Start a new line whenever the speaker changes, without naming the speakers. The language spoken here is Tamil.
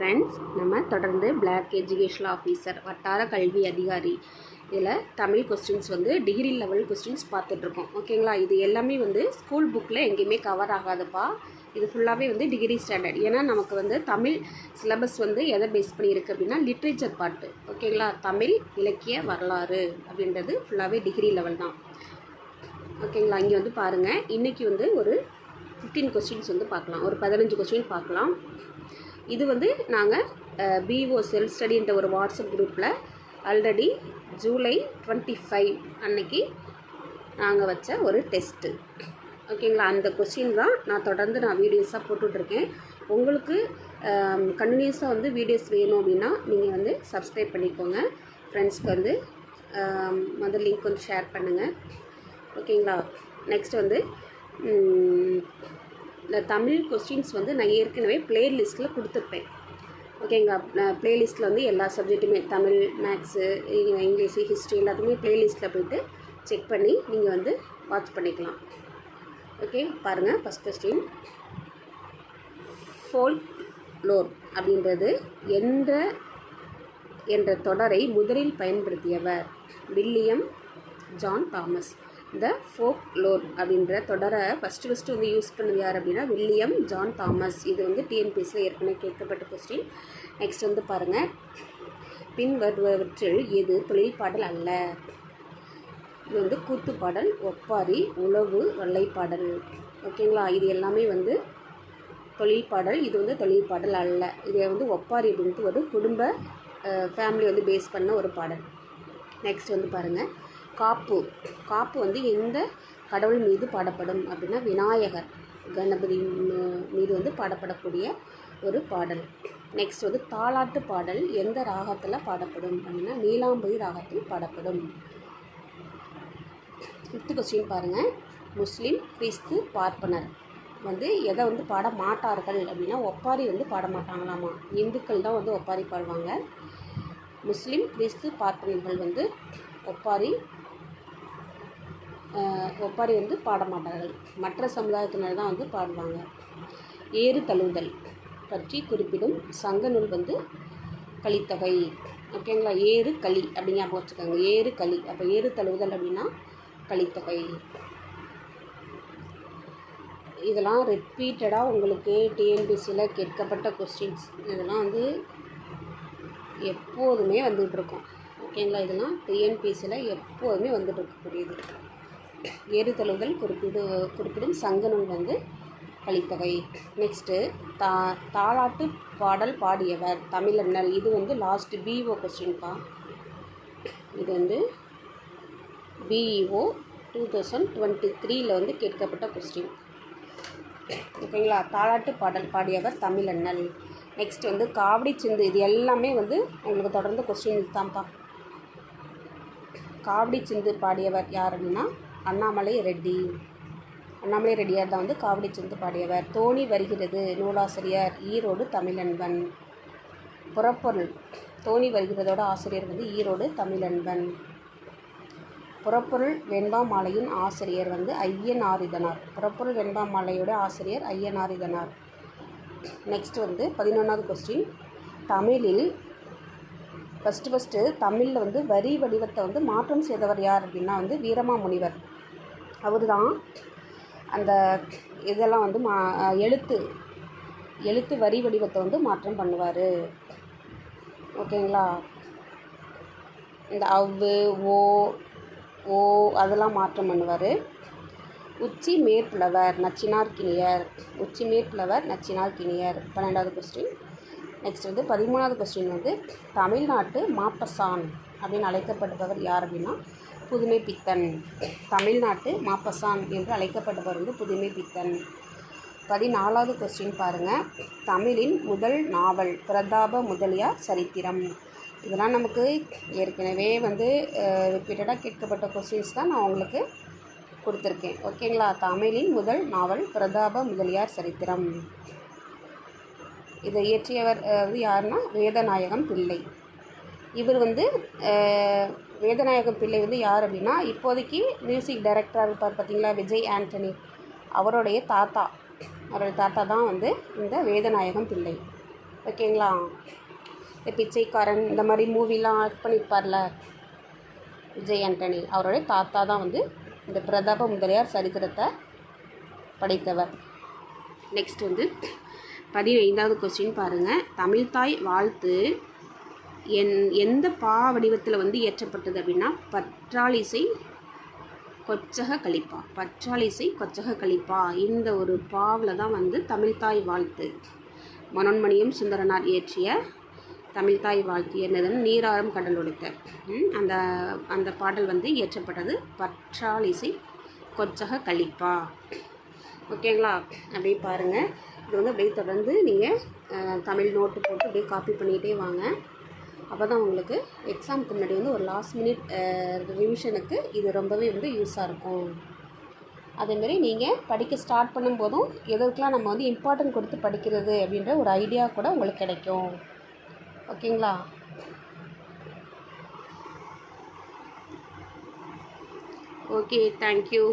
ஃப்ரெண்ட்ஸ், நம்ம தொடர்ந்து பிளாக் எஜுகேஷனல் ஆஃபீஸர் வட்டார கல்வி அதிகாரி இதில் Tamil questions degree level questions பார்த்துட்ருக்கோம். ஓகேங்களா? இது எல்லாமே ஸ்கூல் புக்கில் எங்கேயுமே கவர் ஆகாதுப்பா. இது ஃபுல்லாகவே டிகிரி ஸ்டாண்டர்ட். ஏன்னா நமக்கு தமிழ் சிலபஸ் எதை பேஸ் பண்ணியிருக்கு அப்படின்னா லிட்ரேச்சர் பார்ட்டு. ஓகேங்களா? தமிழ் இலக்கிய வரலாறு அப்படின்றது ஃபுல்லாகவே டிகிரி லெவல் தான். ஓகேங்களா? இங்கே பாருங்கள், இன்றைக்கி ஒரு 15 கொஸ்டின்ஸ் பார்க்கலாம். ஒரு 15 கொஸ்டின் பார்க்கலாம். இது நாங்கள் பிஓ செல்ஃப் ஸ்டடின்ற ஒரு வாட்ஸ்அப் குரூப்பில் ஆல்ரெடி ஜூலை 25 அன்னைக்கு நாங்கள் வச்ச ஒரு டெஸ்ட்டு. ஓகேங்களா? அந்த கொஸ்டின் தான் நான் தொடர்ந்து வீடியோஸாக போட்டுட்ருக்கேன். உங்களுக்கு கண்டினியூஸாக வீடியோஸ் வேணும் அப்படின்னா நீங்கள் சப்ஸ்கிரைப் பண்ணிக்கோங்க. ஃப்ரெண்ட்ஸ்க்கு முதல் லிங்க் ஷேர் பண்ணுங்கள். ஓகேங்களா? நெக்ஸ்ட் இந்த தமிழ் கொஸ்டின்ஸ் நான் ஏற்கனவே ப்ளேலிஸ்ட்டில் கொடுத்துருப்பேன். ஓகேங்களா? ப்ளேலிஸ்ட்டில் எல்லா சப்ஜெக்ட்டுமே தமிழ், மேக்ஸு, இங்கிலீஷு, ஹிஸ்ட்ரி எல்லாத்துக்குமே ப்ளேலிஸ்ட்டில் போய்ட்டு செக் பண்ணி நீங்கள் வாட்ச் பண்ணிக்கலாம். ஓகே, பாருங்கள். ஃபஸ்ட் கொஸ்டின், ஃபோல்க்லோர் அப்படின்றது என்ற தொடரை முதலில் பயன்படுத்தியவர் வில்லியம் ஜான் தாமஸ். இந்த ஃபோக்லோர் அப்படின்ற தொடரை ஃபஸ்ட்டு யூஸ் பண்ணது யார் அப்படின்னா வில்லியம் ஜான் தாமஸ். இது டிஎன்பிஎஸ்சியில் ஏற்கனவே கேட்கப்பட்ட கொஸ்டின். நெக்ஸ்ட் பாருங்கள், பின்வருவற்றில் எது தொழில்பாடல் அல்ல? இது கூத்துப்பாடல், ஒப்பாரி, உழவு, வல்லைப்பாடல். ஓகேங்களா? இது எல்லாமே தொழில்பாடல். இது தொழில்பாடல் அல்ல. இது ஒப்பாரி அப்படின்ட்டு ஒரு குடும்ப ஃபேமிலி பேஸ் பண்ண ஒரு பாடல். நெக்ஸ்ட் பாருங்கள், காப்பு எந்த கடவுள் மீது பாடப்படும் அப்படின்னா விநாயகர் கணபதி மீது பாடப்படக்கூடிய ஒரு பாடல். நெக்ஸ்ட் தாலாட்டு பாடல் எந்த ராகத்தில் பாடப்படும் அப்படின்னா நீலாம்பரி ராகத்தில் பாடப்படும். 5th கொஸ்டின் பாருங்கள், முஸ்லீம், கிறிஸ்து, பார்ப்பனர் எதை பாட மாட்டார்கள் அப்படின்னா ஒப்பாரி பாட மாட்டாங்களாமா. இந்துக்கள் தான் ஒப்பாரி பாடுவாங்க. முஸ்லீம், கிறிஸ்து, பார்ப்பனர்கள் ஒப்பாரி பாட மாட்டார்கள். மற்ற சமுதாயத்தினர் தான் பாடுவாங்க. ஏறு தழுவுதல் பற்றி குறிப்பிடும் சங்க நூல் கலித்தொகை. ஓகேங்களா? ஏறு களி அப்படி ஞாபகம் வச்சுக்கோங்க. ஏறு களி. அப்போ ஏறு தழுவுதல் அப்படின்னா கலித்தொகை. இதெல்லாம் ரிப்பீட்டடாக உங்களுக்கு டிஎன்பிஎஸ்சியில் கேட்கப்பட்ட கொஸ்டின்ஸ். இதெல்லாம் எப்போதுமே வந்துகிட்ருக்கோம். ஓகேங்களா? இதெல்லாம் டிஎன்பிஎஸ்சியில் எப்போதுமே இருக்கக்கூடியது. ஏறு தழுவுதல் குறிப்பிடும் சங்க நூல் கலித்தொகை. நெக்ஸ்ட்டு தாலாட்டு பாடல் பாடியவர் தமிழண்ணல். இது லாஸ்ட் பிஇஓ கொஸ்டின்ப்பா. இது பிஇஓ 2023 கேட்கப்பட்ட கொஸ்டின். ஓகேங்களா? தாலாட்டு பாடல் பாடியவர் தமிழண்ணல். நெக்ஸ்ட் காவடி சிந்து. இது எல்லாமே உங்களுக்கு தொடர்ந்து கொஸ்டின் இதுதான்ப்பா. காவடி சிந்து பாடியவர் யார் அப்படின்னா அண்ணாமலை ரெட்டியார் தான் காவடி சிந்து பாடியவர். தோணி வருகிறது நூலாசிரியர் ஈரோடு தமிழன்பன். புறப்பொருள் தோணி வருகிறதோட ஆசிரியர் ஈரோடு தமிழன்பன். புறப்பொருள் வெண்பா மாலையின் ஆசிரியர் ஐயனாரிதனார். புறப்பொருள் வெண்பா மாலையோட ஆசிரியர் ஐயனாரிதனார். நெக்ஸ்ட் 11வது கொஸ்டின், தமிழில் ஃபஸ்ட்டு தமிழில் வரி வடிவத்தை மாற்றம் செய்தவர் யார் அப்படின்னா வீரமாமுனிவர். அவர் தான் அந்த இதெல்லாம் எழுத்து வரி வடிவத்தை மாற்றம் பண்ணுவார். ஓகேங்களா? இந்த அவ்வு, ஓ அதெல்லாம் மாற்றம் பண்ணுவார். உச்சி மேற்புலவர் நச்சினார்கினியர். 12வது கொஸ்டின். நெக்ஸ்ட் 13வது கொஸ்டின் தமிழ்நாட்டு மாப்பசான் அப்படின்னு அழைக்கப்படுபவர் யார் அப்படின்னா புதுமை பித்தன். தமிழ்நாட்டு மாப்பசான் என்று அழைக்கப்பட்டவர் புதுமை பித்தன். 14வது கொஸ்டின் பாருங்கள், தமிழின் முதல் நாவல் பிரதாப முதலியார் சரித்திரம். இதெல்லாம் நமக்கு ஏற்கனவே ரிப்பீட்டடாக கேட்கப்பட்ட கொஸ்டின்ஸ் தான் நான் உங்களுக்கு கொடுத்துருக்கேன். ஓகேங்களா? தமிழின் முதல் நாவல் பிரதாப முதலியார் சரித்திரம். இதை இயற்றியவர் யாருன்னா வேதநாயகம் பிள்ளை. இவர் வேதநாயகம் பிள்ளை யார் அப்படின்னா இப்போதைக்கு மியூசிக் டைரக்டராக இருப்பார் பார்த்தீங்களா, விஜய் ஆண்டனி. அவருடைய தாத்தா தான் இந்த வேதநாயகம் பிள்ளை. ஓகேங்களா. இந்த பிச்சைக்காரன் இந்த மாதிரி மூவிலாம் ஆக்ட் பண்ணியிருப்பார்ல விஜய் ஆண்டனி, அவருடைய தாத்தா தான் வந்து இந்த பிரதாப முதலியார் சரித்திரத்தை படைத்தவர். நெக்ஸ்ட் வந்து 15வது கொஸ்டின் பாருங்கள். தமிழ்தாய் வாழ்த்து எந்த பா வடிவத்தில் வந்து இயற்றப்பட்டது அப்படின்னா பற்றாலிசை கொச்சக கலிப்பா. பற்றாலிசை கொச்சக கலிப்பா இந்த ஒரு பாவில் தான் வந்து தமிழ்தாய் வாழ்த்து மனோன்மணியம் சுந்தரனார் இயற்றிய தமிழ்தாய் வாழ்த்து என்னதுன்னு நீராறும் கடல் உடைத்த அந்த அந்த பாடல் வந்து இயற்றப்பட்டது பற்றாலிசை கொச்சக கலிப்பா. ஓகேங்களா. அப்படியே பாருங்கள். இது வந்து அப்படியே தொடர்ந்து நீங்கள் தமிழ் நோட்டு போட்டு அப்படியே காப்பி பண்ணிகிட்டே வாங்க. அப்போ தான் உங்களுக்கு எக்ஸாமுக்கு முன்னாடி வந்து ஒரு லாஸ்ட் மினிட் ரிவிஷனுக்கு இது ரொம்பவே வந்து யூஸாக இருக்கும். அதேமாரி நீங்கள் படிக்க ஸ்டார்ட் பண்ணும்போதும் எதுக்கெலாம் நம்ம வந்து இம்பார்ட்டன்ட் கொடுத்து படிக்கிறது அப்படின்ற ஒரு ஐடியா கூட உங்களுக்கு கிடைக்கும். ஓகேங்களா. Okay, thank you.